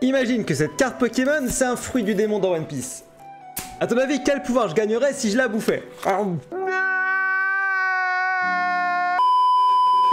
Imagine que cette carte Pokémon, c'est un fruit du démon dans One Piece. A ton avis, quel pouvoir je gagnerais si je la bouffais?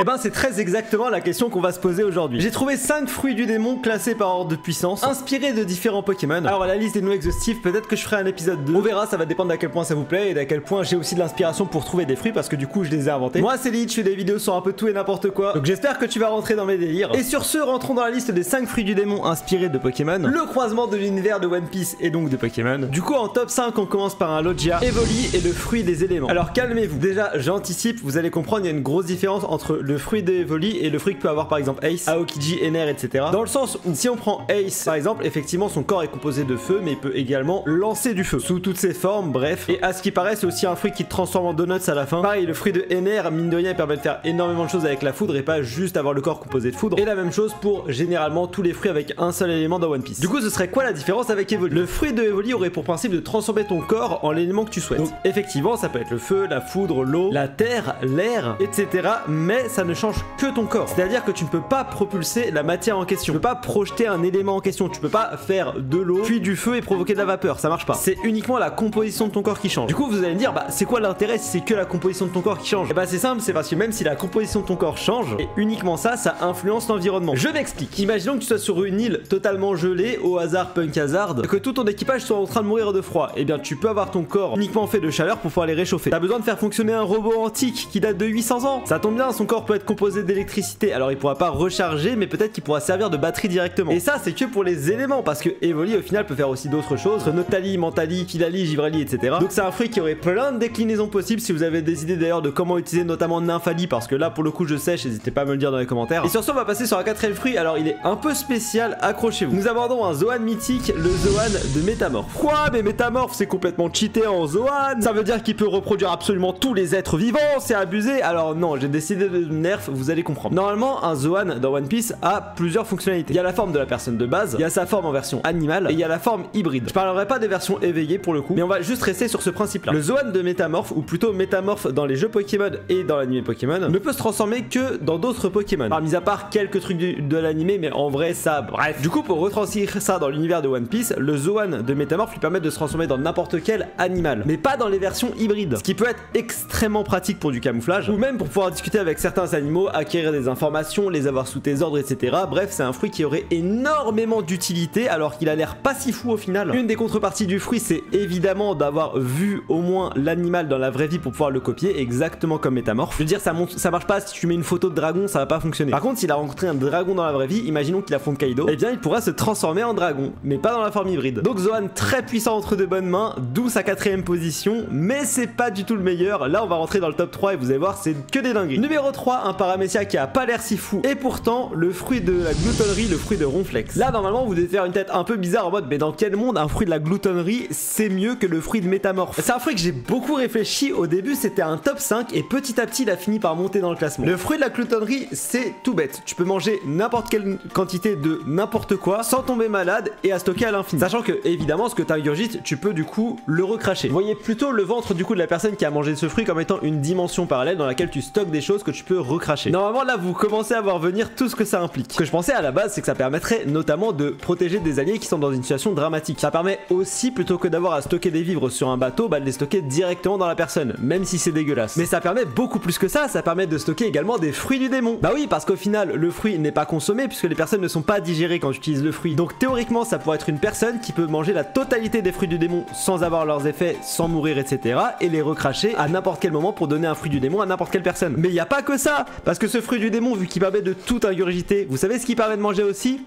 Eh ben c'est très exactement la question qu'on va se poser aujourd'hui. J'ai trouvé 5 fruits du démon classés par ordre de puissance, inspirés de différents Pokémon. Alors la liste est non exhaustive, peut-être que je ferai un épisode 2. On verra, ça va dépendre d'à quel point ça vous plaît et d'à quel point j'ai aussi de l'inspiration pour trouver des fruits parce que du coup je les ai inventés. Moi c'est Lich, je fais des vidéos sur un peu tout et n'importe quoi, donc j'espère que tu vas rentrer dans mes délires. Et sur ce, rentrons dans la liste des 5 fruits du démon inspirés de Pokémon, le croisement de l'univers de One Piece et donc de Pokémon. Du coup en top 5 on commence par un Logia, Evoli et le fruit des éléments. Alors calmez-vous, déjà j'anticipe, vous allez comprendre, il y a une grosse différence entre le fruit de Evoli et le fruit que peut avoir par exemple Ace, Aokiji, Ener, etc. Dans le sens où si on prend Ace par exemple, effectivement son corps est composé de feu, mais il peut également lancer du feu sous toutes ses formes, bref. Et à ce qui paraît, c'est aussi un fruit qui te transforme en donuts à la fin. Pareil, le fruit de Ener, mine de rien, permet de faire énormément de choses avec la foudre et pas juste avoir le corps composé de foudre. Et la même chose pour généralement tous les fruits avec un seul élément dans One Piece. Du coup, ce serait quoi la différence avec Evoli? Le fruit de Evoli aurait pour principe de transformer ton corps en l'élément que tu souhaites. Donc effectivement, ça peut être le feu, la foudre, l'eau, la terre, l'air, etc. Mais ça ne change que ton corps. C'est-à-dire que tu ne peux pas propulser la matière en question. Tu peux pas projeter un élément en question. Tu peux pas faire de l'eau, puis du feu et provoquer de la vapeur. Ça marche pas. C'est uniquement la composition de ton corps qui change. Du coup, vous allez me dire, bah c'est quoi l'intérêt si c'est que la composition de ton corps qui change? Et bah c'est simple, c'est parce que même si la composition de ton corps change, et uniquement ça influence l'environnement. Je m'explique. Imaginons que tu sois sur une île totalement gelée, au hasard punk hazard, et que tout ton équipage soit en train de mourir de froid. Et bien tu peux avoir ton corps uniquement fait de chaleur pour pouvoir les réchauffer. T'as besoin de faire fonctionner un robot antique qui date de 800 ans. Ça tombe bien, son corps peut être composé d'électricité. Alors il pourra pas recharger, mais peut-être qu'il pourra servir de batterie directement. Et ça c'est que pour les éléments, parce que Evoli au final peut faire aussi d'autres choses, Noctali, Mentali, Filali, Givrali, etc. Donc c'est un fruit qui aurait plein de déclinaisons possibles. Si vous avez des idées d'ailleurs de comment utiliser notamment Nymphali, parce que là pour le coup je sèche, n'hésitez pas à me le dire dans les commentaires. Et sur ce on va passer sur un quatrième fruit. Alors il est un peu spécial, accrochez-vous. Nous abordons un Zoan mythique, le Zoan de Métamorphe. Quoi? Mais Métamorphe c'est complètement cheaté en Zoan. Ça veut dire qu'il peut reproduire absolument tous les êtres vivants, c'est abusé. Alors non, j'ai décidé de nerf, vous allez comprendre. Normalement un Zoan dans One Piece a plusieurs fonctionnalités. Il y a la forme de la personne de base, il y a sa forme en version animale et il y a la forme hybride. Je parlerai pas des versions éveillées pour le coup, mais on va juste rester sur ce principe là. Le Zoan de Métamorphe, ou plutôt Métamorphe dans les jeux Pokémon et dans l'anime Pokémon, ne peut se transformer que dans d'autres Pokémon. Alors, mis à part quelques trucs de l'anime, mais en vrai ça, bref. Du coup pour retranscrire ça dans l'univers de One Piece, le Zoan de Métamorphe lui permet de se transformer dans n'importe quel animal, mais pas dans les versions hybrides, ce qui peut être extrêmement pratique pour du camouflage, ou même pour pouvoir discuter avec certains animaux, acquérir des informations, les avoir sous tes ordres, etc. Bref, c'est un fruit qui aurait énormément d'utilité alors qu'il a l'air pas si fou au final. Une des contreparties du fruit, c'est évidemment d'avoir vu au moins l'animal dans la vraie vie pour pouvoir le copier, exactement comme Métamorphe. Je veux dire, ça marche pas si tu mets une photo de dragon, ça va pas fonctionner. Par contre, s'il a rencontré un dragon dans la vraie vie, imaginons qu'il affronte Kaido, eh bien il pourra se transformer en dragon, mais pas dans la forme hybride. Donc Zoan très puissant entre de bonnes mains, d'où sa 4ème position, mais c'est pas du tout le meilleur. Là on va rentrer dans le top 3 et vous allez voir, c'est que des dingueries. Numéro 3, un Paramecia qui a pas l'air si fou, et pourtant le fruit de la gloutonnerie, le fruit de Ronflex. Là normalement vous devez faire une tête un peu bizarre en mode, mais dans quel monde un fruit de la gloutonnerie c'est mieux que le fruit de Métamorphe? C'est un fruit que j'ai beaucoup réfléchi. Au début c'était un top 5 et petit à petit il a fini par monter dans le classement. Le fruit de la gloutonnerie c'est tout bête, tu peux manger n'importe quelle quantité de n'importe quoi sans tomber malade et à stocker à l'infini, sachant que évidemment ce que tu ingurgites tu peux du coup le recracher. Vous voyez plutôt le ventre du coup de la personne qui a mangé ce fruit comme étant une dimension parallèle dans laquelle tu stockes des choses que tu peux recracher. Normalement là vous commencez à voir venir tout ce que ça implique. Ce que je pensais à la base c'est que ça permettrait notamment de protéger des alliés qui sont dans une situation dramatique. Ça permet aussi, plutôt que d'avoir à stocker des vivres sur un bateau, bah de les stocker directement dans la personne, même si c'est dégueulasse. Mais ça permet beaucoup plus que ça permet de stocker également des fruits du démon. Bah oui, parce qu'au final le fruit n'est pas consommé puisque les personnes ne sont pas digérées quand tu utilises le fruit. Donc théoriquement ça pourrait être une personne qui peut manger la totalité des fruits du démon sans avoir leurs effets, sans mourir, etc. et les recracher à n'importe quel moment pour donner un fruit du démon à n'importe quelle personne. Mais il n'y a pas que ça, parce que ce fruit du démon, vu qu'il permet de tout ingurgiter, vous savez ce qu'il permet de manger aussi?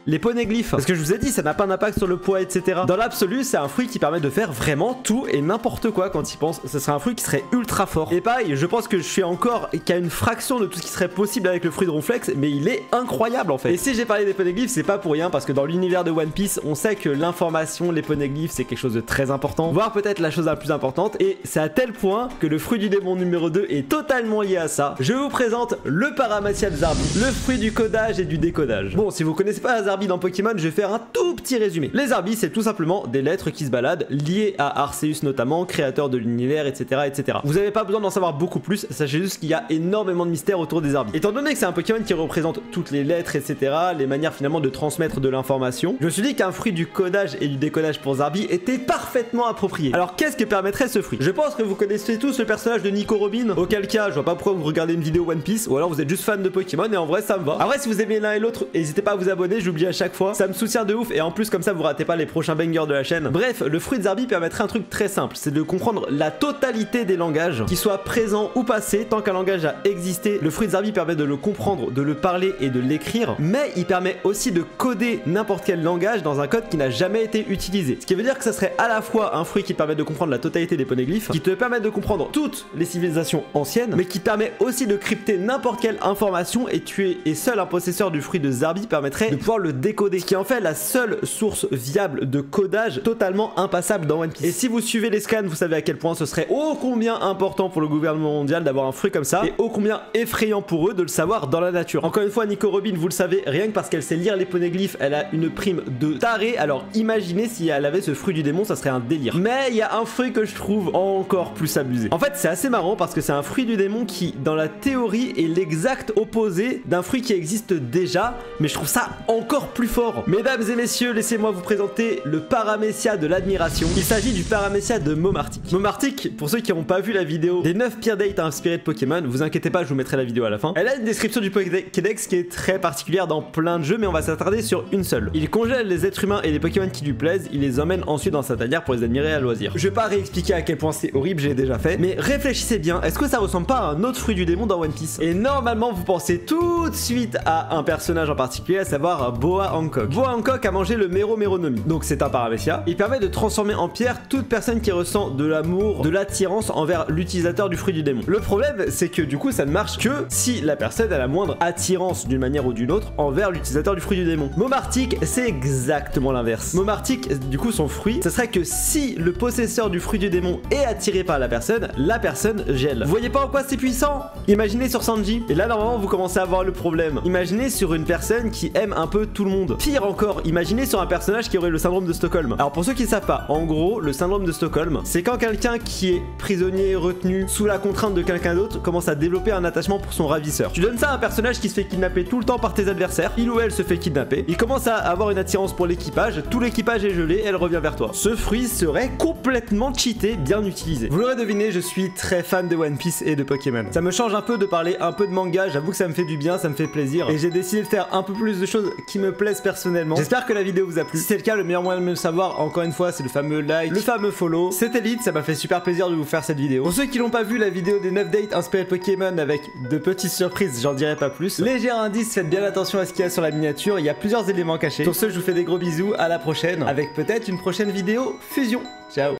Les poneglyphes. Parce que je vous ai dit, ça n'a pas d'impact sur le poids, etc. Dans l'absolu, c'est un fruit qui permet de faire vraiment tout et n'importe quoi quand il pense. Ce serait un fruit qui serait ultra fort. Et pareil, je pense que je suis encore qu'à une fraction de tout ce qui serait possible avec le fruit de Ronflex, mais il est incroyable en fait. Et si j'ai parlé des poneglyphes, c'est pas pour rien, parce que dans l'univers de One Piece, on sait que l'information, les poneglyphes, c'est quelque chose de très important, voire peut-être la chose la plus importante, et c'est à tel point que le fruit du démon numéro 2 est totalement lié à ça. Je vous présente le Paramecia Zarbi, le fruit du codage et du décodage. Bon, si vous connaissez pas Zarbi, Zarbi dans Pokémon, je vais faire un tout petit résumé. Les Zarbi, c'est tout simplement des lettres qui se baladent, liées à Arceus notamment, créateur de l'univers, etc., etc. Vous n'avez pas besoin d'en savoir beaucoup plus, sachez juste qu'il y a énormément de mystères autour des Zarbi. Étant donné que c'est un Pokémon qui représente toutes les lettres, etc., les manières finalement de transmettre de l'information, je me suis dit qu'un fruit du codage et du décodage pour Zarbi était parfaitement approprié. Alors qu'est-ce que permettrait ce fruit? Je pense que vous connaissez tous le personnage de Nico Robin, auquel cas je vois pas pourquoi vous regardez une vidéo One Piece, ou alors vous êtes juste fan de Pokémon et en vrai ça me va. Après si vous aimez l'un et l'autre, n'hésitez pas à vous abonner, j'oublie à chaque fois, ça me soutient de ouf et en plus comme ça vous ratez pas les prochains bangers de la chaîne. Bref, le fruit de Zarbi permettrait un truc très simple, c'est de comprendre la totalité des langages, qu'ils soient présents ou passés, tant qu'un langage a existé, le fruit de Zarbi permet de le comprendre, de le parler et de l'écrire, mais il permet aussi de coder n'importe quel langage dans un code qui n'a jamais été utilisé. Ce qui veut dire que ça serait à la fois un fruit qui permet de comprendre la totalité des poneglyphes, qui te permet de comprendre toutes les civilisations anciennes, mais qui permet aussi de crypter n'importe quelle information et seul un possesseur du fruit de Zarbi permettrait de pouvoir le décoder, ce qui en fait la seule source viable de codage totalement impassable dans One Piece. Et si vous suivez les scans, vous savez à quel point ce serait ô combien important pour le gouvernement mondial d'avoir un fruit comme ça, et ô combien effrayant pour eux de le savoir dans la nature. Encore une fois, Nico Robin, vous le savez, rien que parce qu'elle sait lire les poneglyphes, elle a une prime de taré, alors imaginez si elle avait ce fruit du démon, ça serait un délire. Mais il y a un fruit que je trouve encore plus abusé. En fait, c'est assez marrant parce que c'est un fruit du démon qui, dans la théorie, est l'exact opposé d'un fruit qui existe déjà, mais je trouve ça encore plus fort. Mesdames et messieurs, laissez-moi vous présenter le Paramecia de l'admiration. Il s'agit du Paramecia de Momartic. Momartic, pour ceux qui n'ont pas vu la vidéo des 9 pires dates inspirées de Pokémon, vous inquiétez pas, je vous mettrai la vidéo à la fin. Elle a une description du Pokédex qui est très particulière dans plein de jeux, mais on va s'attarder sur une seule. Il congèle les êtres humains et les Pokémon qui lui plaisent, il les emmène ensuite dans sa tanière pour les admirer à loisir. Je vais pas réexpliquer à quel point c'est horrible, j'ai déjà fait, mais réfléchissez bien, est-ce que ça ressemble pas à un autre fruit du démon dans One Piece? Et normalement vous pensez tout de suite à un personnage en particulier, à savoir Boa Hancock. Boa Hancock a mangé le Mero Meronomi, donc c'est un Paramecia. Il permet de transformer en pierre toute personne qui ressent de l'amour, de l'attirance envers l'utilisateur du fruit du démon. Le problème c'est que du coup ça ne marche que si la personne a la moindre attirance d'une manière ou d'une autre envers l'utilisateur du fruit du démon. Momartic c'est exactement l'inverse. Momartic du coup son fruit, ce serait que si le possesseur du fruit du démon est attiré par la personne gèle. Vous voyez pas en quoi c'est puissant? Imaginez sur Sanji, et là normalement vous commencez à voir le problème. Imaginez sur une personne qui aime un peu tout le monde. Pire encore, imaginez sur un personnage qui aurait le syndrome de Stockholm. Alors pour ceux qui ne savent pas, en gros le syndrome de Stockholm, c'est quand quelqu'un qui est prisonnier, retenu, sous la contrainte de quelqu'un d'autre, commence à développer un attachement pour son ravisseur. Tu donnes ça à un personnage qui se fait kidnapper tout le temps par tes adversaires, il ou elle se fait kidnapper, il commence à avoir une attirance pour l'équipage, tout l'équipage est gelé, elle revient vers toi. Ce fruit serait complètement cheaté, bien utilisé. Vous l'aurez deviné, je suis très fan de One Piece et de Pokémon. Ça me change un peu de parler un peu de manga, j'avoue que ça me fait du bien, ça me fait plaisir, et j'ai décidé de faire un peu plus de choses qui me plaisent personnellement. J'espère que la vidéo vous a plu. Si c'est le cas, le meilleur moyen de me le savoir, encore une fois, c'est le fameux like, le fameux follow. C'était Elite, ça m'a fait super plaisir de vous faire cette vidéo. Pour ceux qui n'ont pas vu la vidéo des 9 dates inspirées de Pokémon avec de petites surprises, j'en dirai pas plus. Léger indice, faites bien attention à ce qu'il y a sur la miniature, il y a plusieurs éléments cachés. Sur ce, je vous fais des gros bisous, à la prochaine, avec peut-être une prochaine vidéo fusion. Ciao.